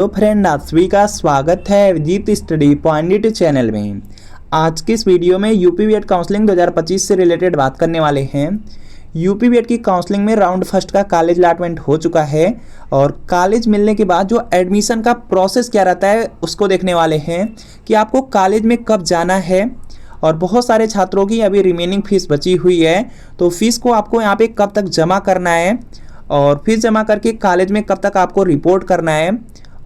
तो फ्रेंड, आप सभी का स्वागत है विजीत स्टडी पॉइंट चैनल में। आज की इस वीडियो में यूपी बीएड काउंसलिंग 2025 से रिलेटेड बात करने वाले हैं। यूपी बीएड की काउंसलिंग में राउंड फर्स्ट का कॉलेज अलॉटमेंट हो चुका है और कॉलेज मिलने के बाद जो एडमिशन का प्रोसेस क्या रहता है उसको देखने वाले हैं कि आपको कॉलेज में कब जाना है। और बहुत सारे छात्रों की अभी रिमेनिंग फीस बची हुई है, तो फीस को आपको यहाँ पे कब तक जमा करना है और फीस जमा करके कॉलेज में कब तक आपको रिपोर्ट करना है।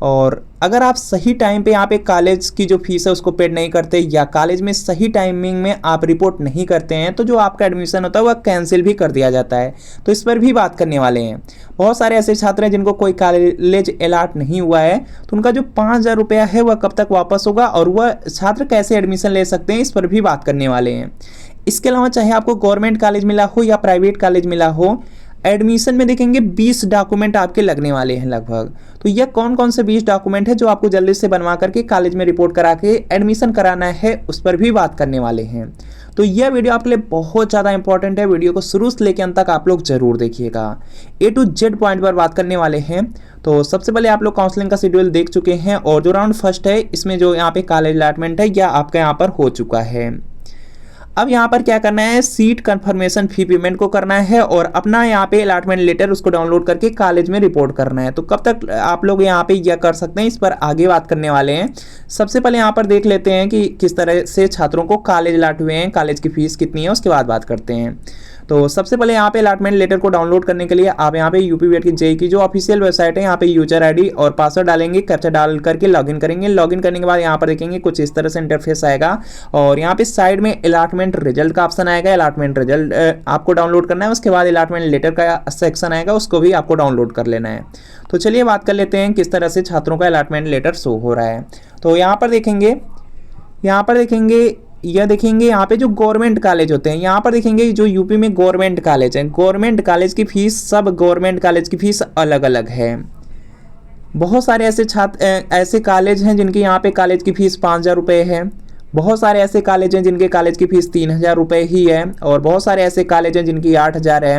और अगर आप सही टाइम पे यहाँ पे कॉलेज की जो फीस है उसको पेड नहीं करते या कॉलेज में सही टाइमिंग में आप रिपोर्ट नहीं करते हैं तो जो आपका एडमिशन होता है वह कैंसिल भी कर दिया जाता है। तो इस पर भी बात करने वाले हैं। बहुत सारे ऐसे छात्र हैं जिनको कोई कॉलेज अलॉट नहीं हुआ है, तो उनका जो 5,000 रुपया है वह कब तक वापस होगा और वह छात्र कैसे एडमिशन ले सकते हैं, इस पर भी बात करने वाले हैं। इसके अलावा चाहे आपको गवर्नमेंट कॉलेज मिला हो या प्राइवेट कॉलेज मिला हो, एडमिशन में देखेंगे 20 डॉक्यूमेंट आपके लगने वाले हैं लगभग। तो यह कौन कौन से 20 डॉक्यूमेंट है जो आपको जल्दी से बनवा करके कॉलेज में रिपोर्ट करा के एडमिशन कराना है, उस पर भी बात करने वाले हैं। तो यह वीडियो आपके लिए बहुत ज़्यादा इंपॉर्टेंट है। वीडियो को शुरू से लेकर अंत तक आप लोग जरूर देखिएगा। A to Z पॉइंट पर बात करने वाले हैं। तो सबसे पहले आप लोग काउंसलिंग का शेड्यूल देख चुके हैं और जो राउंड फर्स्ट है इसमें जो यहाँ पे कॉलेज अलॉटमेंट है यह आपका यहाँ पर हो चुका है। अब यहाँ पर क्या करना है, सीट कंफर्मेशन फी पेमेंट को करना है और अपना यहाँ पे अलॉटमेंट लेटर उसको डाउनलोड करके कॉलेज में रिपोर्ट करना है। तो कब तक आप लोग यहाँ पे यह कर सकते हैं, इस पर आगे बात करने वाले हैं। सबसे पहले यहाँ पर देख लेते हैं कि किस तरह से छात्रों को कॉलेज अलॉट हुए हैं, कॉलेज की फीस कितनी है, उसके बाद बात करते हैं। तो सबसे पहले यहाँ पे अलॉटमेंट लेटर को डाउनलोड करने के लिए आप यहाँ पे यूपी बीएड की जेईई की जो ऑफिशियल वेबसाइट है, यहाँ पे यूजर आईडी और पासवर्ड डालेंगे, कैप्चा डाल करके लॉगिन करेंगे। लॉगिन करने के बाद यहाँ पर देखेंगे कुछ इस तरह से इंटरफेस आएगा और यहाँ पे साइड में अलॉटमेंट रिजल्ट का ऑप्शन आएगा। अलॉटमेंट रिजल्ट आपको डाउनलोड करना है, उसके बाद अलॉटमेंट लेटर का सेक्शन आएगा, उसको भी आपको डाउनलोड कर लेना है। तो चलिए बात कर लेते हैं किस तरह से छात्रों का अलॉटमेंट लेटर शो हो रहा है। तो यहाँ पर देखेंगे यह देखेंगे यहाँ पे जो गवर्नमेंट कॉलेज होते हैं, यहाँ पर देखेंगे जो यूपी में गवर्नमेंट कॉलेज है, गवर्नमेंट कॉलेज की फीस, सब गवर्नमेंट कॉलेज की फीस अलग अलग है। बहुत सारे ऐसे कॉलेज हैं जिनकी यहाँ पे कॉलेज की फीस 5,000 रुपये है। बहुत सारे ऐसे कॉलेज हैं जिनके कॉलेज की फीस 3,000 रुपये ही है और बहुत सारे ऐसे कॉलेज हैं जिनकी 8,000 है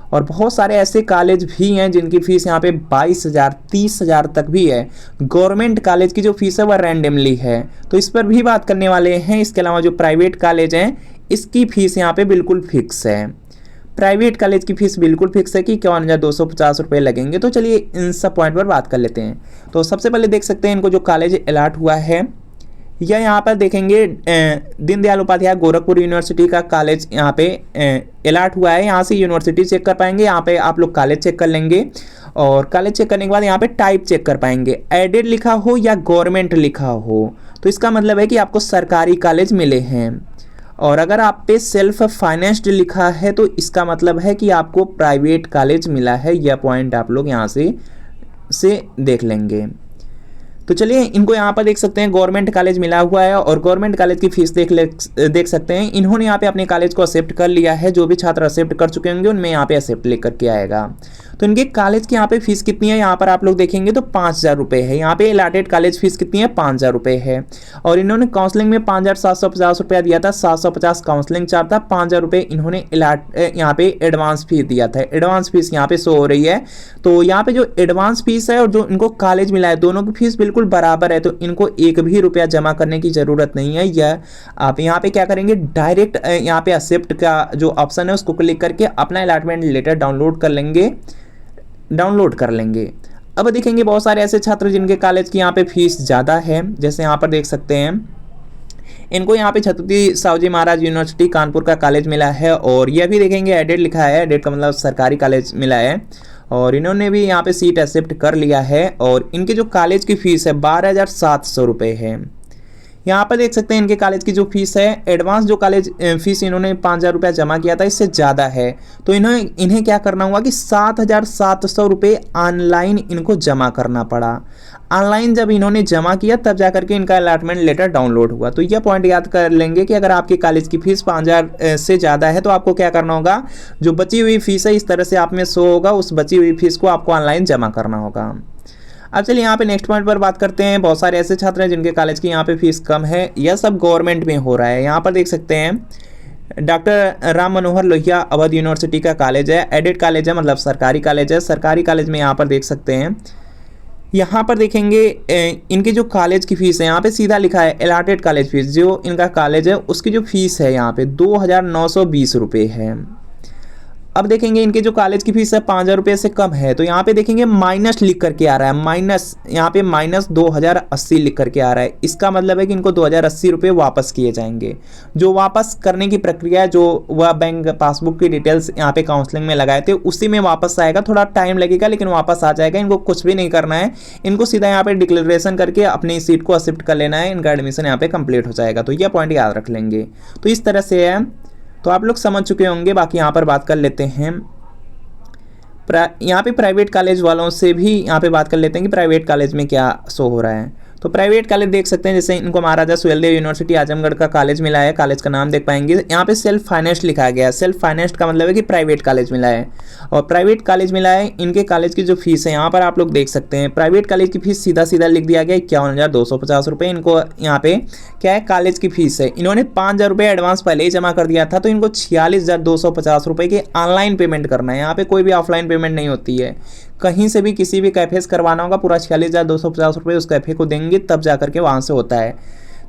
और बहुत सारे ऐसे कॉलेज भी हैं जिनकी फीस यहाँ पे 22,000 30,000 तक भी है। गवर्नमेंट कॉलेज की जो फीस है वह रैंडमली है, तो इस पर भी बात करने वाले हैं। इसके अलावा जो प्राइवेट कॉलेज हैं इसकी फीस यहाँ पे बिल्कुल फिक्स है। प्राइवेट कॉलेज की फीस बिल्कुल फिक्स है कि 51,250 रुपये लगेंगे। तो चलिए इन सब पॉइंट पर बात कर लेते हैं। तो सबसे पहले देख सकते हैं इनको जो कॉलेज अलॉट हुआ है, या यहाँ पर देखेंगे दीनदयाल उपाध्याय गोरखपुर यूनिवर्सिटी का कॉलेज यहाँ पे अलॉट हुआ है। यहाँ से यूनिवर्सिटी चेक कर पाएंगे, यहाँ पे आप लोग कॉलेज चेक कर लेंगे और कॉलेज चेक करने के बाद यहाँ पे टाइप चेक कर पाएंगे। एडेड लिखा हो या गवर्नमेंट लिखा हो तो इसका मतलब है कि आपको सरकारी कॉलेज मिले हैं, और अगर आप पे सेल्फ फाइनेंस्ड लिखा है तो इसका मतलब है कि आपको प्राइवेट कॉलेज मिला है। यह पॉइंट आप लोग यहाँ से देख लेंगे। तो चलिए इनको यहाँ पर देख सकते हैं गवर्नमेंट कॉलेज मिला हुआ है और गवर्नमेंट कॉलेज की फीस देख सकते हैं। इन्होंने यहाँ पे अपने कॉलेज को एक्सेप्ट कर लिया है। जो भी छात्र एक्सेप्ट कर चुके होंगे उनमें यहाँ पे एक्सेप्ट लेकर के आएगा। तो इनके कॉलेज की यहाँ पे फीस कितनी है, यहाँ पर आप लोग देखेंगे तो 5,000 रुपये है। यहाँ पे अलॉटेड कॉलेज फीस कितनी है, 5,000 रुपये है। और इन्होंने काउंसलिंग में 5,750 रुपया दिया था, 750 काउंसलिंग चार्ज था, 5,000 रुपये इन्होंने यहाँ पे एडवांस फीस दिया था। एडवांस फीस यहाँ पे शो हो रही है। तो यहाँ पे जो एडवांस फीस है और जो इनको कॉलेज मिला है दोनों की फीस बिल्कुल बराबर है, तो इनको एक भी रुपया जमा करने की जरूरत नहीं है। यह आप यहाँ पे क्या करेंगे, डायरेक्ट यहाँ पे एक्सेप्ट का जो ऑप्शन है उसको क्लिक करके अपना अलॉटमेंट लेटर डाउनलोड कर लेंगे। अब देखेंगे बहुत सारे ऐसे छात्र जिनके कॉलेज की यहाँ पे फीस ज़्यादा है, जैसे यहाँ पर देख सकते हैं इनको यहाँ पे छत्रपति साहूजी महाराज यूनिवर्सिटी कानपुर का कॉलेज मिला है और यह भी देखेंगे एडेड लिखा है। एडेड का मतलब सरकारी कॉलेज मिला है और इन्होंने भी यहाँ पे सीट एक्सेप्ट कर लिया है और इनके जो कॉलेज की फीस है 12,700 रुपये है। यहाँ पर देख सकते हैं इनके कॉलेज की जो फीस है, एडवांस जो कॉलेज फीस इन्होंने 5,000 रुपया जमा किया था इससे ज़्यादा है। तो इन्हें क्या करना होगा कि 7,700 रुपये ऑनलाइन इनको जमा करना पड़ा। ऑनलाइन जब इन्होंने जमा किया तब जाकर के इनका अलॉटमेंट लेटर डाउनलोड हुआ। तो यह पॉइंट याद कर लेंगे कि अगर आपकी कॉलेज की फीस 5,000 से ज़्यादा है तो आपको क्या करना होगा, जो बची हुई फीस है इस तरह से आप में शो होगा, उस बची हुई फीस को आपको ऑनलाइन जमा करना होगा। अब चलिए यहाँ पे नेक्स्ट पॉइंट पर बात करते हैं। बहुत सारे ऐसे छात्र हैं जिनके कॉलेज की यहाँ पे फीस कम है। यह सब गवर्नमेंट में हो रहा है। यहाँ पर देख सकते हैं डॉक्टर राम मनोहर लोहिया अवध यूनिवर्सिटी का कॉलेज है। एडेड कॉलेज है, मतलब सरकारी कॉलेज है। सरकारी कॉलेज में यहाँ पर देख सकते हैं यहाँ पर देखेंगे इनके जो कॉलेज की फ़ीस है, यहाँ पे सीधा लिखा है अलॉटेड कॉलेज फीस, जो इनका कॉलेज है उसकी जो फ़ीस है यहाँ पे 2,920 रुपये है। अब देखेंगे इनके जो कॉलेज की फीस है 5,000 रुपये से कम है, तो यहाँ पे देखेंगे माइनस लिख करके आ रहा है, माइनस यहाँ पे माइनस 2,080 लिख करके आ रहा है। इसका मतलब है कि इनको 2,080 रुपये वापस किए जाएंगे। जो वापस करने की प्रक्रिया है, जो वह बैंक पासबुक की डिटेल्स यहाँ पे काउंसलिंग में लगाए थे उसी में वापस आएगा, थोड़ा टाइम लगेगा लेकिन वापस आ जाएगा। इनको कुछ भी नहीं करना है, इनको सीधा यहाँ पे डिक्लेरेशन करके अपनी सीट को एक्सेप्ट कर लेना है, इनका एडमिशन यहाँ पे कंप्लीट हो जाएगा। तो यह पॉइंट याद रख लेंगे। तो इस तरह से है, तो आप लोग समझ चुके होंगे। बाकी यहाँ पर बात कर लेते हैं यहाँ पे प्राइवेट कॉलेज वालों से भी यहाँ पे बात कर लेते हैं कि प्राइवेट कॉलेज में क्या शो हो रहा है। तो प्राइवेट कॉलेज देख सकते हैं, जैसे इनको महाराजा सुहेलदेव यूनिवर्सिटी आजमगढ़ का कॉलेज मिला है। कॉलेज का नाम देख पाएंगे, यहाँ पे सेल्फ फाइनेंस्ड लिखा गया है। सेल्फ फाइनेंस्ड का मतलब है कि प्राइवेट कॉलेज मिला है, और प्राइवेट कॉलेज मिला है। इनके कॉलेज की जो फीस है यहाँ पर आप लोग देख सकते हैं, प्राइवेट कॉलेज की फीस सीधा सीधा लिख दिया गया 51,250 रुपये। इनको यहाँ पे क्या है, कॉलेज की फीस है। इन्होंने 5,000 रुपये एडवांस पहले ही जमा कर दिया था, तो इनको 46,250 रुपये की ऑनलाइन पेमेंट करना है। यहाँ पे कोई भी ऑफलाइन पेमेंट नहीं होती है। कहीं से भी किसी भी कैफे से करवाना होगा, पूरा 46,250 रुपये उस कैफे को देंगे तब जा करके वहाँ से होता है।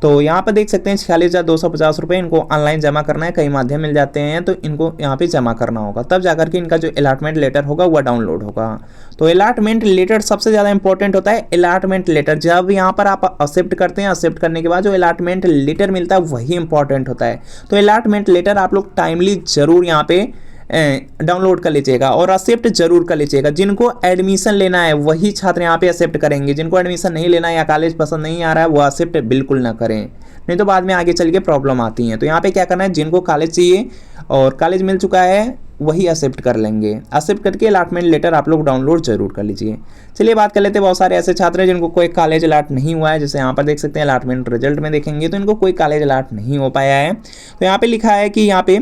तो यहाँ पर देख सकते हैं 46,250 रुपये इनको ऑनलाइन जमा करना है। कई माध्यम मिल जाते हैं, तो इनको यहाँ पे जमा करना होगा, तब जा करके इनका जो अलॉटमेंट लेटर होगा वह डाउनलोड होगा। तो अलॉटमेंट लेटर सबसे ज़्यादा इंपॉर्टेंट होता है। अलॉटमेंट लेटर जब यहाँ पर आप एक्सेप्ट करते हैं, एक्सेप्ट करने के बाद जो अलॉटमेंट लेटर मिलता है वही इंपॉर्टेंट होता है। तो अलॉटमेंट लेटर आप लोग टाइमली जरूर यहाँ पे डाउनलोड कर लीजिएगा और एक्सेप्ट जरूर कर लीजिएगा। जिनको एडमिशन लेना है वही छात्र यहाँ पे एक्सेप्ट करेंगे। जिनको एडमिशन नहीं लेना है या कॉलेज पसंद नहीं आ रहा है वो एक्सेप्ट बिल्कुल ना करें, नहीं तो बाद में आगे चल के प्रॉब्लम आती है। तो यहाँ पे क्या करना है, जिनको कॉलेज चाहिए और कॉलेज मिल चुका है वही एक्सेप्ट कर लेंगे। एक्सेप्ट करके अलॉटमेंट लेटर आप लोग डाउनलोड जरूर कर लीजिए। चलिए बात कर लेते हैं, बहुत सारे ऐसे छात्र हैं जिनको कोई कॉलेज अलॉट नहीं हुआ है। जैसे यहाँ पर देख सकते हैं अलॉटमेंट रिजल्ट में देखेंगे तो इनको कोई कॉलेज अलॉट नहीं हो पाया है। तो यहाँ पे लिखा है कि यहाँ पे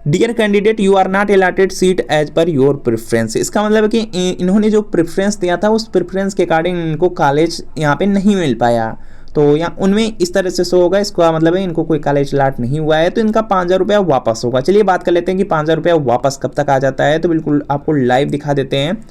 dear candidate you are not allotted seat as per your preference. इसका मतलब है कि इन्होंने जो प्रेफरेंस दिया था उस प्रेफरेंस के अकॉर्डिंग इनको कॉलेज यहाँ पे नहीं मिल पाया। तो यहाँ उनमें इस तरह से शो होगा, इसका मतलब है इनको कोई कॉलेज अलॉट नहीं हुआ है, तो इनका 5,000 रुपया वापस होगा। चलिए बात कर लेते हैं कि 5,000 रुपया वापस कब तक आ जाता है। तो बिल्कुल आपको लाइव दिखा देते हैं।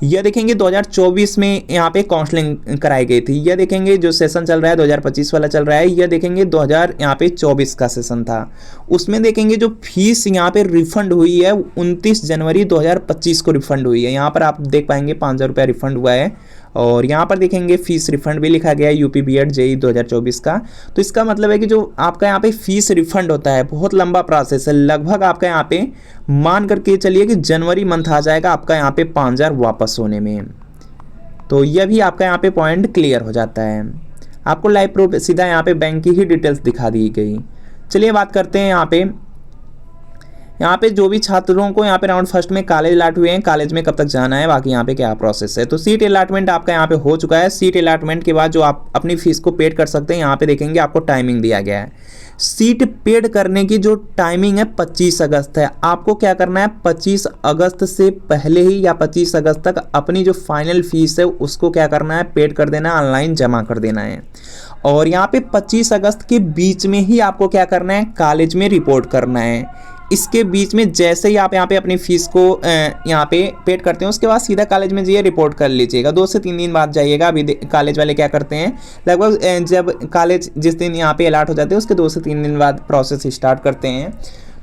यह देखेंगे 2024 में यहाँ पे काउंसलिंग कराई गई थी। यह देखेंगे जो सेशन चल रहा है 2025 वाला चल रहा है। यह देखेंगे 2024 का सेशन था। उसमें देखेंगे जो फीस यहाँ पे रिफंड हुई है 29 जनवरी 2025 को रिफंड हुई है। यहाँ पर आप देख पाएंगे 5,000 रुपया रिफंड हुआ है, और यहाँ पर देखेंगे फीस रिफंड भी लिखा गया है यूपी बीएड जेई 2024 का। तो इसका मतलब है कि जो आपका यहाँ पे फीस रिफंड होता है बहुत लंबा प्रोसेस है। लगभग आपका यहाँ पे मान करके चलिए कि जनवरी मंथ आ जाएगा आपका यहाँ पे 5,000 वापस होने में। तो यह भी आपका यहाँ पे पॉइंट क्लियर हो जाता है। आपको लाइव प्रूफ सीधा यहाँ पे बैंक की ही डिटेल्स दिखा दी गई। चलिए बात करते हैं यहाँ पे जो भी छात्रों को यहाँ पे राउंड फर्स्ट में कॉलेज अलॉट हुए हैं, कॉलेज में कब तक जाना है, बाकी यहाँ पे क्या प्रोसेस है। तो सीट अलॉटमेंट आपका यहाँ पे हो चुका है। सीट अलॉटमेंट के बाद जो आप अपनी फीस को पेड कर सकते हैं, यहाँ पे देखेंगे आपको टाइमिंग दिया गया है। सीट पेड करने की जो टाइमिंग है 25 अगस्त है। आपको क्या करना है, 25 अगस्त से पहले ही या 25 अगस्त तक अपनी जो फाइनल फीस है उसको क्या करना है, पेड कर देना है, ऑनलाइन जमा कर देना है। और यहाँ पे 25 अगस्त के बीच में ही आपको क्या करना है, कॉलेज में रिपोर्ट करना है। इसके बीच में जैसे ही आप यहाँ पे अपनी फीस को यहाँ पे पेड करते हैं उसके बाद सीधा कॉलेज में जाइए, रिपोर्ट कर लीजिएगा। 2 से 3 दिन बाद जाइएगा। अभी कॉलेज वाले क्या करते हैं, लगभग जब कॉलेज जिस दिन यहाँ पे अलॉट हो जाते हैं उसके 2 से 3 दिन बाद प्रोसेस स्टार्ट करते हैं।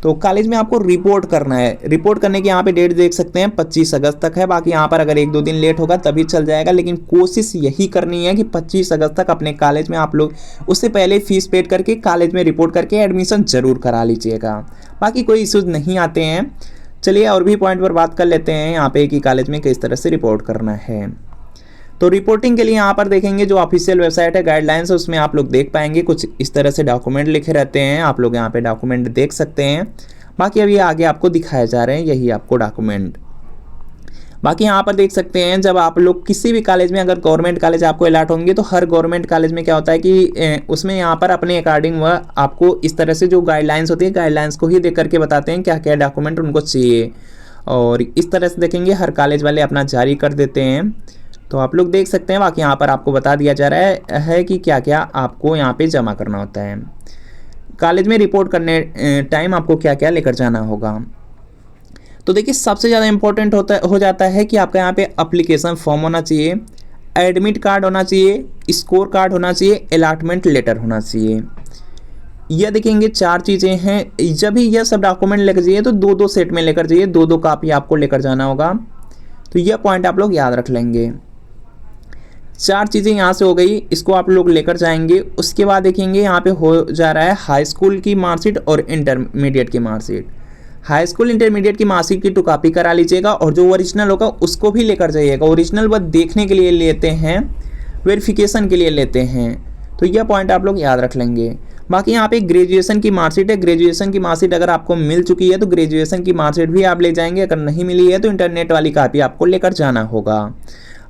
तो कॉलेज में आपको रिपोर्ट करना है। रिपोर्ट करने की यहाँ पे डेट देख सकते हैं 25 अगस्त तक है। बाकी यहाँ पर अगर 1-2 दिन लेट होगा तभी चल जाएगा, लेकिन कोशिश यही करनी है कि 25 अगस्त तक अपने कॉलेज में आप लोग उससे पहले फीस पेड करके कॉलेज में रिपोर्ट करके एडमिशन जरूर करा लीजिएगा। बाकी कोई इश्यूज नहीं आते हैं। चलिए और भी पॉइंट पर बात कर लेते हैं यहाँ पे कि कॉलेज में किस तरह से रिपोर्ट करना है। तो रिपोर्टिंग के लिए यहाँ पर देखेंगे जो ऑफिशियल वेबसाइट है, गाइडलाइंस है, उसमें आप लोग देख पाएंगे कुछ इस तरह से डॉक्यूमेंट लिखे रहते हैं। आप लोग यहाँ पे डॉक्यूमेंट देख सकते हैं। बाकी अभी आगे आपको दिखाए जा रहे हैं यही आपको डॉक्यूमेंट। बाकी यहाँ पर देख सकते हैं जब आप लोग किसी भी कॉलेज में, अगर गवर्नमेंट कॉलेज आपको अलॉट होंगे तो हर गवर्नमेंट कॉलेज में क्या होता है कि उसमें यहाँ पर अपने अकॉर्डिंग वह आपको इस तरह से जो गाइडलाइंस होती है, गाइडलाइंस को ही देख करके बताते हैं क्या क्या डॉक्यूमेंट उनको चाहिए। और इस तरह से देखेंगे हर कॉलेज वाले अपना जारी कर देते हैं। तो आप लोग देख सकते हैं। बाकी यहाँ पर आपको बता दिया जा रहा है कि क्या क्या आपको यहाँ पे जमा करना होता है। कॉलेज में रिपोर्ट करने टाइम आपको क्या क्या लेकर जाना होगा। तो देखिए सबसे ज़्यादा इंपॉर्टेंट हो जाता है कि आपका यहाँ पे अप्लीकेशन फॉर्म होना चाहिए। एडमिट कार्ड होना चाहिए, स्कोर कार्ड होना चाहिए, अलॉटमेंट लेटर होना चाहिए। यह देखेंगे 4 चीज़ें हैं। जब भी यह सब डॉक्यूमेंट लेकर जाइए तो 2-2 सेट में लेकर जाइए, 2-2 कापी आपको लेकर जाना होगा। तो यह पॉइंट आप लोग याद रख लेंगे। 4 चीज़ें यहाँ से हो गई, इसको आप लोग लेकर जाएंगे। उसके बाद देखेंगे यहाँ पे हो जा रहा है हाई स्कूल की मार्कशीट और इंटरमीडिएट की मार्कशीट। हाई स्कूल इंटरमीडिएट की मार्कशीट की 2 कॉपी करा लीजिएगा और जो ओरिजिनल होगा उसको भी लेकर जाइएगा। ओरिजिनल बस देखने के लिए लेते हैं, वेरिफिकेशन के लिए लेते हैं। तो यह पॉइंट आप लोग याद रख लेंगे। बाकी यहाँ पे ग्रेजुएशन की मार्कशीट है। ग्रेजुएशन की मार्कशीट अगर आपको मिल चुकी है तो ग्रेजुएशन की मार्कशीट भी आप ले जाएंगे। अगर नहीं मिली है तो इंटरनेट वाली कॉपी आपको लेकर जाना होगा।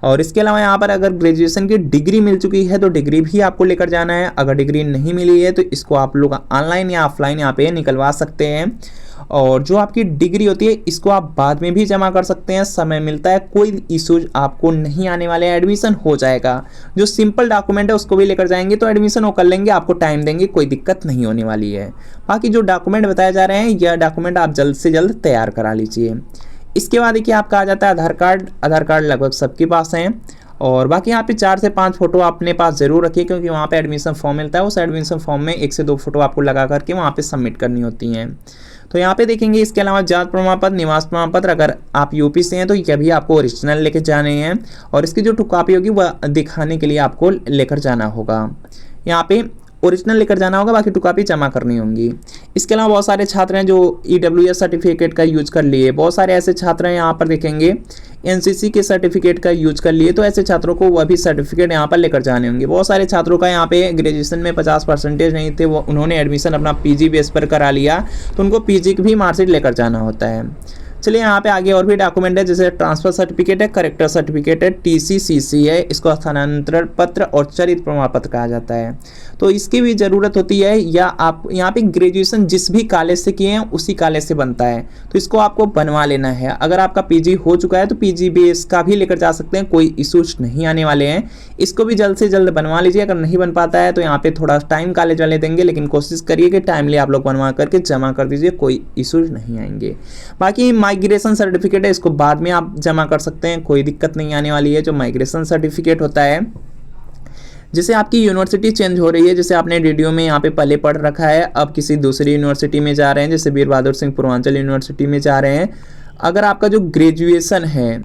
और इसके अलावा यहाँ पर अगर ग्रेजुएशन की डिग्री मिल चुकी है तो डिग्री भी आपको लेकर जाना है। अगर डिग्री नहीं मिली है तो इसको आप लोग ऑनलाइन या ऑफलाइन यहाँ पे निकलवा सकते हैं। और जो आपकी डिग्री होती है इसको आप बाद में भी जमा कर सकते हैं, समय मिलता है, कोई इश्यूज आपको नहीं आने वाले हैं, एडमिशन हो जाएगा। जो सिंपल डॉक्यूमेंट है उसको भी लेकर जाएंगे तो एडमिशन वो कर लेंगे, आपको टाइम देंगे, कोई दिक्कत नहीं होने वाली है। बाकी जो डॉक्यूमेंट बताए जा रहे हैं यह डॉक्यूमेंट आप जल्द से जल्द तैयार करा लीजिए। इसके बाद देखिए आपका आ जाता है आधार कार्ड। आधार कार्ड लगभग सबके पास हैं। और बाकी यहाँ पे 4 से 5 फोटो अपने पास जरूर रखिए, क्योंकि वहाँ पे एडमिशन फॉर्म मिलता है। उस एडमिशन फॉर्म में 1 से 2 फोटो आपको लगा करके वहाँ पे सबमिट करनी होती हैं। तो यहाँ पे देखेंगे इसके अलावा जात प्रमाण पत्र, निवास प्रमाण पत्र, अगर आप यूपी से हैं तो यह भी आपको ओरिजिनल लेके जाने हैं। और इसकी जो 2 कॉपी होगी वह दिखाने के लिए आपको लेकर जाना होगा। यहाँ पे ओरिजिनल लेकर जाना होगा, बाकी 2 कॉपी जमा करनी होंगी। इसके अलावा बहुत सारे छात्र हैं जो EWS सर्टिफिकेट का यूज कर लिए। बहुत सारे ऐसे छात्र हैं यहाँ पर देखेंगे NCC के सर्टिफिकेट का यूज कर लिए, तो ऐसे छात्रों को वह भी सर्टिफिकेट यहाँ पर लेकर जाने होंगे। बहुत सारे छात्रों का यहाँ पे ग्रेजुएशन में 50% नहीं थे, वो उन्होंने एडमिशन अपना PG बेस पर करा लिया, तो उनको PG की भी मार्कशीट लेकर जाना होता है। चलिए यहाँ पे आगे और भी डॉक्यूमेंट है, जैसे ट्रांसफर सर्टिफिकेट है, करेक्टर सर्टिफिकेट है, TCCC है, इसको स्थानांतरण पत्र और चरित्र प्रमाण पत्र कहा जाता है। तो इसकी भी ज़रूरत होती है, या आप यहाँ पे ग्रेजुएशन जिस भी कॉलेज से किए हैं उसी कॉलेज से बनता है, तो इसको आपको बनवा लेना है। अगर आपका PG हो चुका है तो PG बेस का भी लेकर जा सकते हैं, कोई इशूज नहीं आने वाले हैं। इसको भी जल्द से जल्द बनवा लीजिए। अगर नहीं बन पाता है तो यहाँ पे थोड़ा टाइम कॉलेज वाले देंगे, लेकिन कोशिश करिए कि टाइमली आप लोग बनवा करके जमा कर दीजिए, कोई इशूज नहीं आएंगे। बाकी माइग्रेशन सर्टिफिकेट है, इसको बाद में आप जमा कर सकते हैं, कोई दिक्कत नहीं आने वाली है। जो माइग्रेशन सर्टिफिकेट होता है, जैसे आपकी यूनिवर्सिटी चेंज हो रही है, जैसे आपने DDO में यहाँ पे पहले पढ़ रखा है, अब किसी दूसरी यूनिवर्सिटी में जा रहे हैं, जैसे वीर बहादुर सिंह पूर्वांचल यूनिवर्सिटी में जा रहे हैं। अगर आपका जो ग्रेजुएशन है,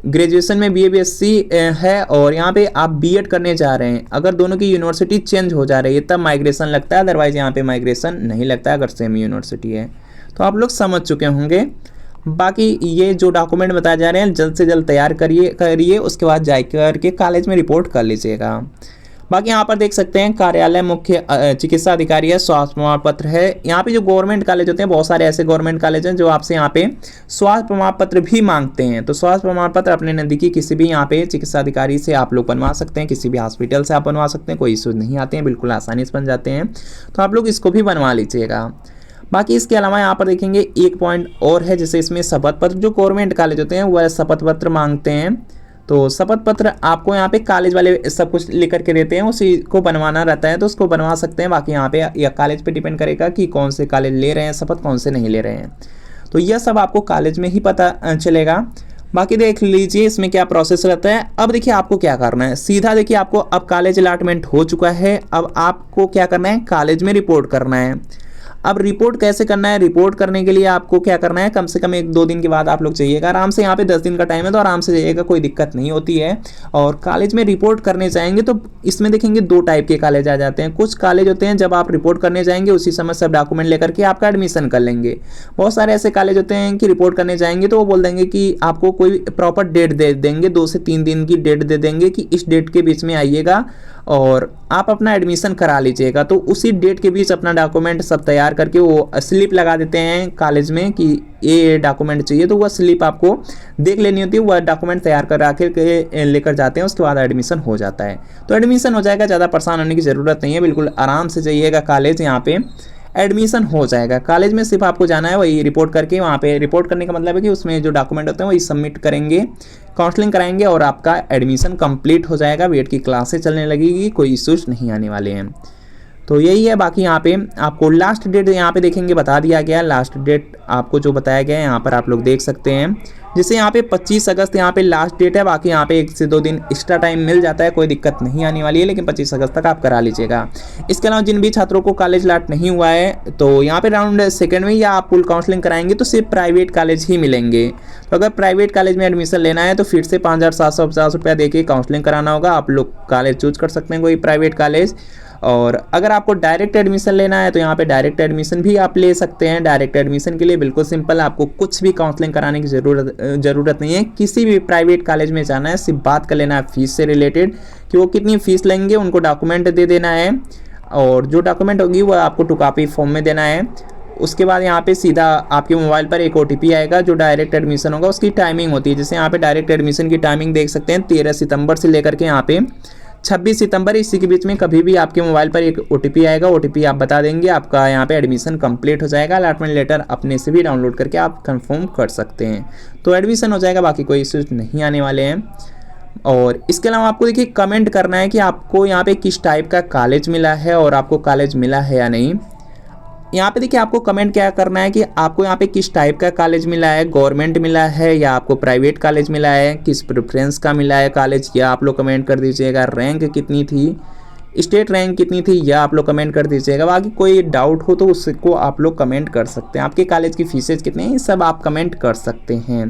ग्रेजुएशन में BA BSc है और यहाँ पे आप B.Ed करने जा रहे हैं, अगर दोनों की यूनिवर्सिटी चेंज हो जा रही है तब माइग्रेशन लगता है, अदरवाइज यहाँ पे माइग्रेशन नहीं लगता है अगर सेम यूनिवर्सिटी है। तो आप लोग समझ चुके होंगे। बाकी ये जो डॉक्यूमेंट बताए जा रहे हैं जल्द से जल्द तैयार करिए, उसके बाद जाकर के कॉलेज में रिपोर्ट कर लीजिएगा। बाकी यहाँ पर देख सकते हैं कार्यालय मुख्य चिकित्सा अधिकारी है, स्वास्थ्य प्रमाण पत्र है। यहाँ पे जो गवर्नमेंट कॉलेज होते हैं, बहुत सारे ऐसे गवर्नमेंट कॉलेज हैं जो आपसे यहाँ पे स्वास्थ्य प्रमाण पत्र भी मांगते हैं। तो स्वास्थ्य प्रमाण पत्र अपने नज़दीकी किसी भी यहाँ पे चिकित्सा अधिकारी से आप लोग बनवा सकते हैं, किसी भी हॉस्पिटल से आप बनवा सकते हैं, कोई इशू नहीं आते हैं, बिल्कुल आसानी से बन जाते हैं। तो आप लोग इसको भी बनवा लीजिएगा। बाकी इसके अलावा यहाँ पर देखेंगे एक पॉइंट और है, जैसे इसमें शपथ पत्र, जो गवर्नमेंट कॉलेज होते हैं वह शपथ पत्र मांगते हैं। तो शपथ पत्र आपको यहाँ पे कॉलेज वाले सब कुछ लेकर के देते हैं, उसी को बनवाना रहता है, तो उसको बनवा सकते हैं। बाकी यहाँ पे या कॉलेज पे डिपेंड करेगा कि कौन से कॉलेज ले रहे हैं शपथ, कौन से नहीं ले रहे हैं। तो यह सब आपको कॉलेज में ही पता चलेगा। बाकी देख लीजिए इसमें क्या प्रोसेस रहता है। अब देखिए आपको क्या करना है, सीधा देखिए आपको अब कॉलेज अलॉटमेंट हो चुका है, अब आपको क्या करना है, कॉलेज में रिपोर्ट करना है। अब रिपोर्ट कैसे करना है, रिपोर्ट करने के लिए आपको क्या करना है, कम से कम 1-2 दिन के बाद आप लोग जाइएगा आराम से। यहाँ पे 10 दिन का टाइम है तो आराम से जाइएगा, कोई दिक्कत नहीं होती है। और कॉलेज में रिपोर्ट करने जाएंगे तो इसमें देखेंगे 2 टाइप के कॉलेज आ जाते हैं। कुछ कॉलेज होते हैं जब आप रिपोर्ट करने जाएंगे उसी समय सब डॉक्यूमेंट लेकर के आपका एडमिशन कर लेंगे। बहुत सारे ऐसे कॉलेज होते हैं कि रिपोर्ट करने जाएंगे तो वो बोल देंगे कि आपको कोई प्रॉपर डेट दे देंगे, 2 से 3 दिन की डेट दे देंगे कि इस डेट के बीच में आइएगा और आप अपना एडमिशन करा लीजिएगा। तो उसी डेट के बीच अपना डॉक्यूमेंट सब तैयार करके वो स्लिप लगा देते हैं कॉलेज में कि ये डॉक्यूमेंट चाहिए, तो वह स्लिप आपको देख लेनी होती है, वह डॉक्यूमेंट तैयार करा के लेकर जाते हैं, उसके बाद एडमिशन हो जाता है। तो एडमिशन हो जाएगा, ज़्यादा परेशान होने की ज़रूरत नहीं है, बिल्कुल आराम से जाइएगा कॉलेज, यहाँ पे एडमिशन हो जाएगा। कॉलेज में सिर्फ आपको जाना है, वही रिपोर्ट करके, वहाँ पे रिपोर्ट करने का मतलब है कि उसमें जो डॉक्यूमेंट होते हैं वही सबमिट करेंगे, काउंसलिंग कराएंगे और आपका एडमिशन कंप्लीट हो जाएगा। बीएड की क्लासेस चलने लगेगी, कोई इश्यूज नहीं आने वाले हैं। तो यही है। बाकी यहाँ पे आपको लास्ट डेट यहाँ पे देखेंगे बता दिया गया है, लास्ट डेट आपको जो बताया गया है यहाँ पर आप लोग देख सकते हैं। जैसे यहाँ पे 25 अगस्त यहाँ पे लास्ट डेट है, बाकी यहाँ पे 1 से 2 दिन एक्स्ट्रा टाइम मिल जाता है, कोई दिक्कत नहीं आने वाली है, लेकिन 25 अगस्त तक आप करा लीजिएगा। इसके अलावा जिन भी छात्रों को कॉलेज अलॉट नहीं हुआ है तो यहाँ पे राउंड सेकंड में या आप फुल काउंसलिंग कराएंगे तो सिर्फ प्राइवेट कॉलेज ही मिलेंगे। तो अगर प्राइवेट कॉलेज में एडमिशन लेना है तो फिर से 5,750 रुपया देके काउंसलिंग कराना होगा। आप लोग कॉलेज चूज कर सकते हैं कोई प्राइवेट कॉलेज। और अगर आपको डायरेक्ट एडमिशन लेना है तो यहाँ पे डायरेक्ट एडमिशन भी आप ले सकते हैं। डायरेक्ट एडमिशन के लिए बिल्कुल सिंपल, आपको कुछ भी काउंसलिंग कराने की ज़रूरत नहीं है। किसी भी प्राइवेट कॉलेज में जाना है, सिर्फ बात कर लेना है फीस से रिलेटेड कि वो कितनी फ़ीस लेंगे, उनको डॉक्यूमेंट दे देना है और जो डॉक्यूमेंट होगी वो आपको 2 कॉपी फॉर्म में देना है। उसके बाद यहाँ पे सीधा आपके मोबाइल पर एक OTP आएगा। जो डायरेक्ट एडमिशन होगा उसकी टाइमिंग होती है, जैसे यहाँ पे डायरेक्ट एडमिशन की टाइमिंग देख सकते हैं 13 सितंबर से लेकर के यहाँ पे 26 सितंबर, इसी के बीच में कभी भी आपके मोबाइल पर एक OTP आएगा। OTP आप बता देंगे, आपका यहाँ पे एडमिशन कंप्लीट हो जाएगा। अलॉटमेंट लेटर अपने से भी डाउनलोड करके आप कंफर्म कर सकते हैं, तो एडमिशन हो जाएगा। बाकी कोई इश्यूज नहीं आने वाले हैं। और इसके अलावा आपको देखिए कमेंट करना है कि आपको यहाँ पे किस टाइप का कॉलेज मिला है और आपको कॉलेज मिला है या नहीं। यहाँ पे देखिए आपको कमेंट क्या करना है कि आपको यहाँ पे किस टाइप का कॉलेज मिला है, गवर्नमेंट मिला है या आपको प्राइवेट कॉलेज मिला है, किस प्रेफरेंस का मिला है कॉलेज, या आप लोग कमेंट कर दीजिएगा। रैंक कितनी थी, स्टेट रैंक कितनी थी, या आप लोग कमेंट कर दीजिएगा। बाकी कोई डाउट हो तो उसको आप लोग कमेंट कर सकते हैं। आपके कॉलेज की फीसेज कितनी हैं, ये सब आप कमेंट कर सकते हैं।